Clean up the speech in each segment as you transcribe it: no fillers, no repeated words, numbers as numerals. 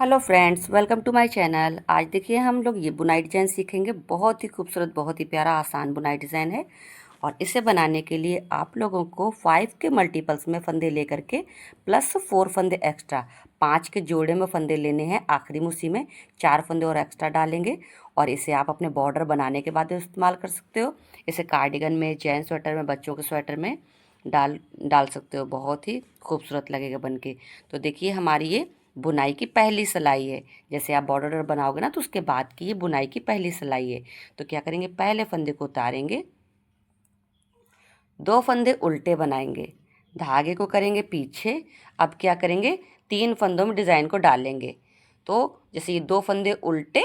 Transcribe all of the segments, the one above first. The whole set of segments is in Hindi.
Hello friends, welcome to my channel. आज देखिए हम लोग ये बुनाई डिज़ाइन सीखेंगे। बहुत ही खूबसूरत, बहुत ही प्यारा, आसान बुनाई डिज़ाइन है। और इसे बनाने के लिए आप लोगों को 5 के मल्टीपल्स में फंदे लेकर के प्लस 4 फंदे एक्स्ट्रा, 5 के जोड़े में फंदे लेने हैं। आखिरी में उसी में 4 फंदे और एक्स्ट्रा डालेंगे और इसे आप अपने बॉर्डर बनाने के बाद इस्तेमाल कर सकते हो। इसे कार्डिगन में, जैन स्वेटर में, बच्चों के स्वेटर में डाल डाल सकते हो। बहुत ही खूबसूरत लगेगा बन के। तो देखिए हमारी ये बुनाई की पहली सिलाई है। जैसे आप बॉर्डर बनाओगे ना, तो उसके बाद की ये बुनाई की पहली सिलाई है। तो क्या करेंगे, पहले फंदे को उतारेंगे, 2 फंदे उल्टे बनाएंगे, धागे को करेंगे पीछे। अब क्या करेंगे, 3 फंदों में डिज़ाइन को डालेंगे। तो जैसे ये 2 फंदे उल्टे,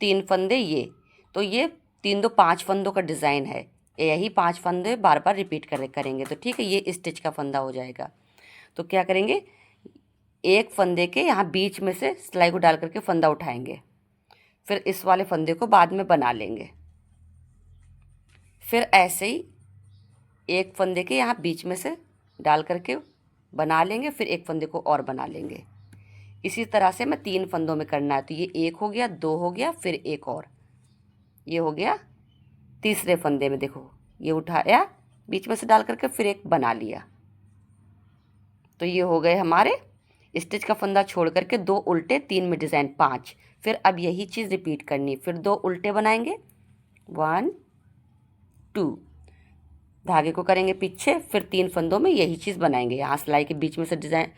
3 फंदे ये, तो ये 3 2 5 फंदों का डिज़ाइन है। यही 5 फंदे बार बार रिपीट करेंगे तो ठीक है, ये स्टिच का फंदा हो जाएगा। तो क्या करेंगे, एक फंदे के यहाँ बीच में से सिलाई को डाल करके फंदा उठाएंगे, फिर इस वाले फंदे को बाद में बना लेंगे। फिर ऐसे ही एक फंदे के यहाँ बीच में से डाल करके बना लेंगे, फिर एक फंदे को और बना लेंगे। इसी तरह से मैं 3 फंदों में करना है। तो ये 1 हो गया, 2 हो गया, फिर एक और, ये हो गया तीसरे फंदे में। देखो ये उठाया बीच में से डाल करके, फिर एक बना लिया। तो ये हो गए हमारे स्टिच का फंदा छोड़ करके 2 उल्टे, 3 में डिज़ाइन, 5। फिर अब यही चीज़ रिपीट करनी। फिर 2 उल्टे बनाएंगे, 1 2, धागे को करेंगे पीछे, फिर 3 फंदों में यही चीज़ बनाएंगे। यहाँ सिलाई के बीच में से डिज़ाइन,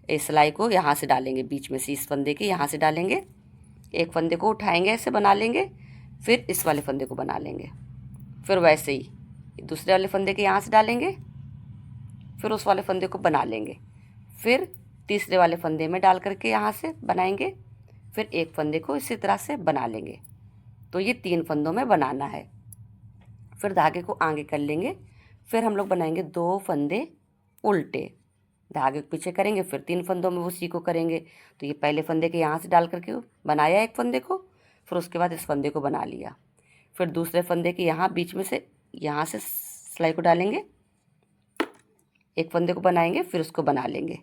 इस सिलाई को यहाँ से डालेंगे, बीच में से इस फंदे के यहाँ से डालेंगे, एक फंदे को उठाएंगे, ऐसे बना लेंगे, फिर इस वाले फंदे को बना लेंगे। फिर वैसे ही दूसरे वाले फंदे के यहाँ से डालेंगे, फिर उस वाले फंदे को बना लेंगे, फिर तीसरे वाले फंदे में डाल करके यहाँ से बनाएंगे, फिर एक फंदे को इसी तरह से बना लेंगे। तो ये 3 फंदों में बनाना है। फिर धागे को आगे कर लेंगे, फिर हम लोग बनाएंगे 2 फंदे उल्टे, धागे को पीछे करेंगे, फिर 3 फंदों में उसी को करेंगे। तो ये पहले फंदे के यहाँ से डाल करके बनाया एक फंदे को, फिर उसके बाद इस फंदे को बना लिया। फिर दूसरे फंदे के यहाँ बीच में से यहाँ से सिलाई को डालेंगे, एक फंदे को बनाएंगे, फिर उसको बना लेंगे।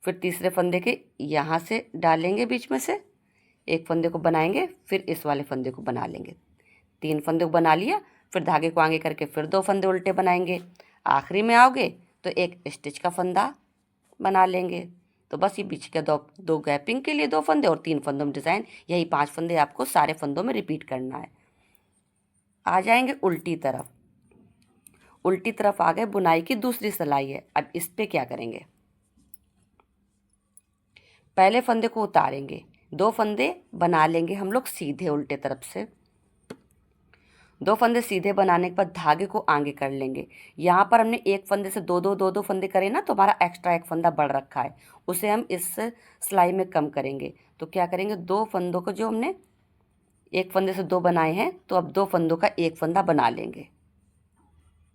फिर तीसरे फंदे के यहाँ से डालेंगे बीच में से, एक फंदे को बनाएंगे, फिर इस वाले फंदे को बना लेंगे। 3 फंदे को बना लिया, फिर धागे को आगे करके फिर 2 फंदे उल्टे बनाएंगे। आखिरी में आओगे तो एक स्टिच का फंदा बना लेंगे। तो बस ये बीच के दो गैपिंग के लिए 2 फंदे और 3 फंदों में डिज़ाइन, यही 5 फंदे आपको सारे फंदों में रिपीट करना है। आ जाएंगे उल्टी तरफ। उल्टी तरफ आ गए, बुनाई की दूसरी सिलाई है। अब इस पे क्या करेंगे, पहले फंदे को उतारेंगे, 2 फंदे बना लेंगे हम लोग सीधे उल्टे तरफ से। 2 फंदे सीधे बनाने के बाद धागे को आगे कर लेंगे। यहाँ पर हमने एक फंदे से दो फंदे करे ना, तो हमारा एक्स्ट्रा एक फंदा बढ़ रखा है, उसे हम इस सिलाई में कम करेंगे। तो क्या करेंगे, 2 फंदों को, जो हमने एक फंदे से 2 बनाए हैं, तो अब 2 फंदों का एक फंदा बना लेंगे।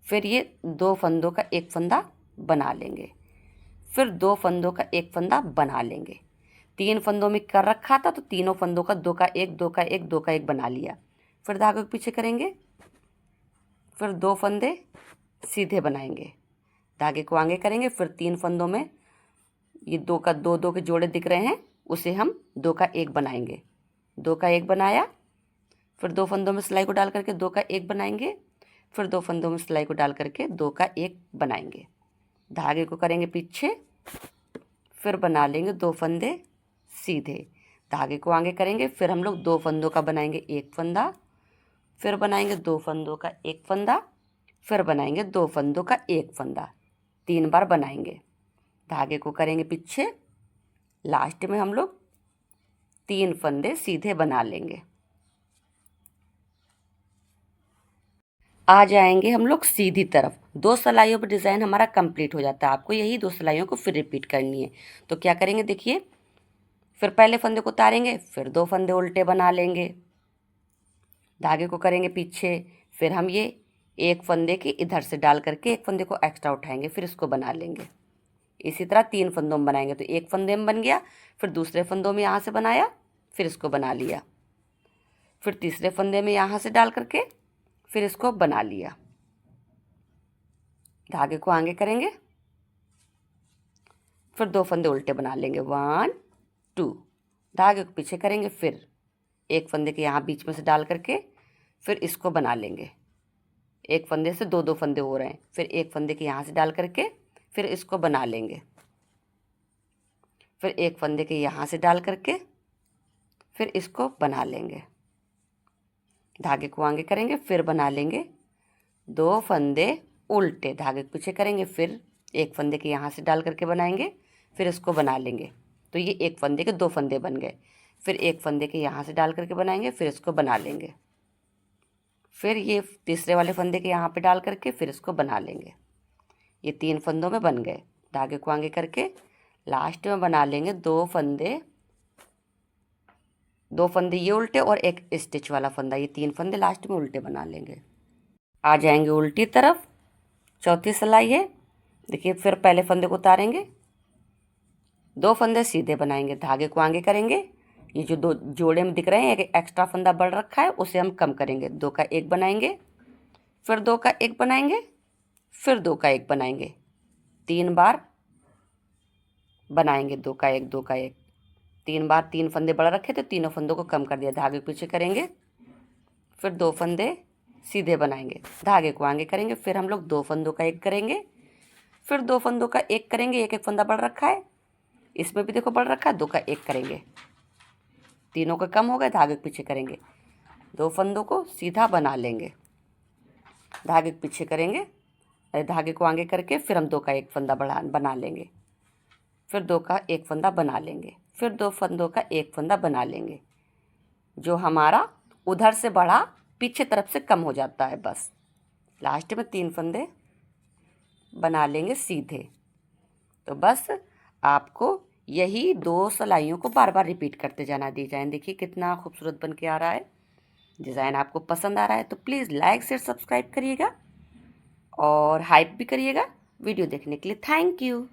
फिर ये 2 फंदों का एक फंदा बना लेंगे, फिर 2 फंदों का एक फंदा बना लेंगे। 3 फंदों में कर रखा था, तो तीनों फंदों का 2 का 1, 2 का 1, 2 का 1 बना लिया। फिर धागे को पीछे करेंगे, फिर 2 फंदे सीधे बनाएंगे, धागे को आगे करेंगे, फिर 3 फंदों में ये 2 का 2, 2 के जोड़े दिख रहे हैं, उसे हम 2 का 1 बनाएंगे। 2 का 1 बनाया, फिर 2 फंदों में सिलाई को डाल करके 2 का 1 बनाएंगे, फिर 2 फंदों में सिलाई को डाल करके 2 का 1 बनाएंगे। धागे को करेंगे पीछे, फिर बना लेंगे 2 फंदे सीधे, धागे को आगे करेंगे, फिर हम लोग 2 फंदों का बनाएंगे एक फंदा, फिर बनाएंगे 2 फंदों का एक फंदा, फिर बनाएंगे 2 फंदों का एक फंदा, 3 बार बनाएंगे। धागे को करेंगे पीछे, लास्ट में हम लोग 3 फंदे सीधे बना लेंगे। आ जाएंगे हम लोग सीधी तरफ। 2 सिलाइयों पर डिज़ाइन हमारा कंप्लीट हो जाता है। आपको यही 2 सिलाइयों को फिर रिपीट करनी है। तो क्या करेंगे, देखिए, फिर पहले फंदे को उतारेंगे, फिर 2 फंदे उल्टे बना लेंगे, धागे को करेंगे पीछे, फिर हम ये एक फंदे के इधर से डाल करके एक फंदे को एक्स्ट्रा उठाएंगे, फिर इसको बना लेंगे। इसी तरह 3 फंदों में बनाएंगे। तो एक फंदे में बन गया, फिर दूसरे फंदों में यहाँ से बनाया, फिर इसको बना लिया, फिर तीसरे फंदे में यहाँ से डाल करके फिर इसको बना लिया। धागे को आगे करेंगे, फिर 2 फंदे उल्टे बना लेंगे, 1 2, धागे को पीछे करेंगे, फिर एक फंदे के यहाँ बीच में से डाल करके फिर इसको बना लेंगे। एक फंदे से दो दो फंदे हो रहे हैं, फिर एक फंदे के यहाँ से डाल करके फिर इसको बना लेंगे। फिर एक फंदे के यहाँ से डाल करके फिर इसको बना लेंगे। धागे को आगे करेंगे, फिर बना लेंगे 2 फंदे उल्टे, धागे को पीछे करेंगे, फिर एक फंदे के यहाँ से डाल करके बनाएंगे, फिर इसको बना लेंगे। तो ये एक फंदे के 2 फंदे बन गए। फिर एक फंदे के यहाँ से डाल करके बनाएंगे, फिर इसको बना लेंगे। फिर ये तीसरे वाले फंदे के यहाँ पे डाल करके फिर इसको बना लेंगे। ये 3 फंदों में बन गए। धागे को आगे करके लास्ट में बना लेंगे 2 फंदे ये उल्टे और एक स्टिच वाला फंदा, ये 3 फंदे लास्ट में उल्टे बना लेंगे। आ जाएंगे उल्टी तरफ, चौथी सिलाई है। देखिए, फिर पहले फंदे को उतारेंगे, 2 फंदे सीधे बनाएंगे, धागे को आगे करेंगे। ये जो 2 जोड़े में दिख रहे हैं, एक एक्स्ट्रा फंदा बढ़ रखा है, उसे हम कम करेंगे। 2 का 1 बनाएंगे, फिर 2 का 1 बनाएंगे, फिर 2 का 1 बनाएंगे। 3 बार बनाएंगे 2 का 1, 2 का 1। 3 बार 3 फंदे बढ़ रखे थे, तीनों फंदों को कम कर दिया। धागे पीछे करेंगे, फिर 2 फंदे सीधे बनाएंगे, धागे को आगे करेंगे। फिर हम लोग 2 फंदों का 1 करेंगे, फिर 2 फंदों का 1 करेंगे। एक एक फंदा बढ़ रखा है, इसमें भी देखो बढ़ रखा है। 2 का 1 करेंगे, तीनों का कम हो गए, धागे के पीछे करेंगे, 2 फंदों को सीधा बना लेंगे, धागे के पीछे करेंगे, धागे को आगे करके फिर हम 2 का 1 फंदा बना लेंगे, फिर 2 का 1 फंदा बना लेंगे, फिर 2 फंदों का 1 फंदा बना लेंगे। जो हमारा उधर से बढ़ा पीछे तरफ से कम हो जाता है। बस लास्ट में 3 फंदे बना लेंगे सीधे। तो बस आपको यही 2 सिलाइयों को बार बार रिपीट करते जाना। डिजाइन देखिए कितना खूबसूरत बन के आ रहा है। डिज़ाइन आपको पसंद आ रहा है तो प्लीज़ लाइक शेयर सब्सक्राइब करिएगा और हाइप भी करिएगा। वीडियो देखने के लिए थैंक यू।